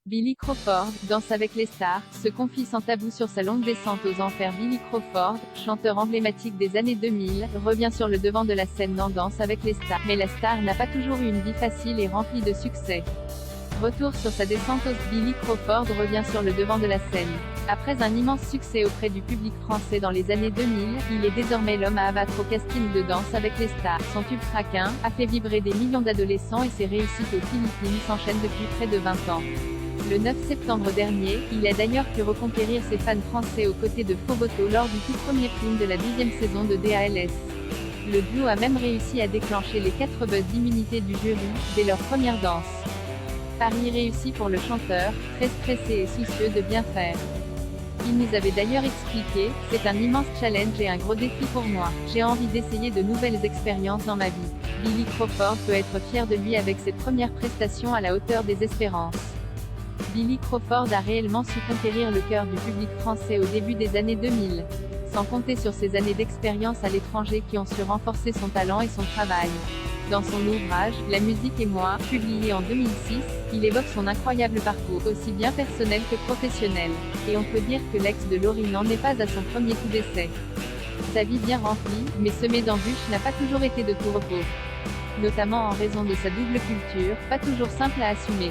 Billy Crawford, Danse avec les stars, se confie sans tabou sur sa longue descente aux enfers. Billy Crawford, chanteur emblématique des années 2000, revient sur le devant de la scène dans Danse avec les stars. Mais la star n'a pas toujours eu une vie facile et remplie de succès. Retour sur sa descente aux Billy Crawford revient sur le devant de la scène. Après un immense succès auprès du public français dans les années 2000, il est désormais l'homme à abattre au casting de Danse avec les stars. Son tube Traquin a fait vibrer des millions d'adolescents et ses réussites aux Philippines s'enchaînent depuis près de 20 ans. Le 9 septembre dernier, il a d'ailleurs pu reconquérir ses fans français aux côtés de Foboto lors du tout premier film de la 12e saison de DALS. Le duo a même réussi à déclencher les 4 buzz d'immunité du jury, dès leur première danse. Pari réussi pour le chanteur, très stressé et soucieux de bien faire. Il nous avait d'ailleurs expliqué, c'est un immense challenge et un gros défi pour moi. J'ai envie d'essayer de nouvelles expériences dans ma vie. Billy Crawford peut être fier de lui avec ses premières prestations à la hauteur des espérances. Billy Crawford a réellement su conquérir le cœur du public français au début des années 2000. Sans compter sur ses années d'expérience à l'étranger qui ont su renforcer son talent et son travail. Dans son ouvrage, La musique et moi, publié en 2006, il évoque son incroyable parcours, aussi bien personnel que professionnel. Et on peut dire que l'ex de Laurie n'en est pas à son premier coup d'essai. Sa vie bien remplie, mais semée d'embûches n'a pas toujours été de tout repos. Notamment en raison de sa double culture, pas toujours simple à assumer.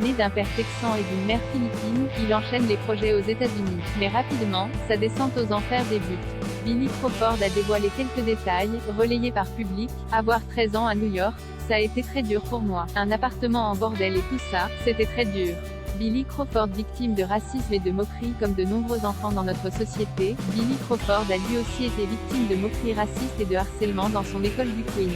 Né d'un père texan et d'une mère philippine, il enchaîne les projets aux États-Unis. Mais rapidement, sa descente aux enfers débute. Billy Crawford a dévoilé quelques détails, relayés par Public. Avoir 13 ans à New York, ça a été très dur pour moi. Un appartement en bordel et tout ça, c'était très dur. Billy Crawford, victime de racisme et de moqueries comme de nombreux enfants dans notre société, Billy Crawford a lui aussi été victime de moqueries racistes et de harcèlement dans son école du Queen.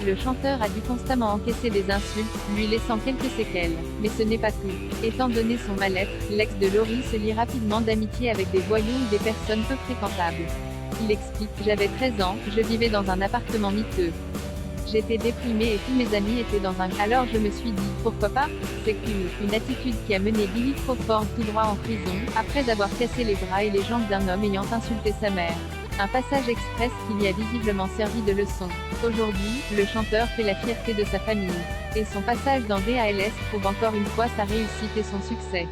Le chanteur a dû constamment encaisser des insultes, lui laissant quelques séquelles. Mais ce n'est pas tout. Étant donné son mal-être, l'ex de Laurie se lie rapidement d'amitié avec des voyous ou des personnes peu fréquentables. Il explique, j'avais 13 ans, je vivais dans un appartement miteux. J'étais déprimé et tous mes amis étaient dans un... Alors je me suis dit, pourquoi pas? C'est cool. Une attitude qui a mené Billy Crawford tout droit en prison, après avoir cassé les bras et les jambes d'un homme ayant insulté sa mère. Un passage express qui lui a visiblement servi de leçon. Aujourd'hui, le chanteur fait la fierté de sa famille. Et son passage dans DALS prouve encore une fois sa réussite et son succès.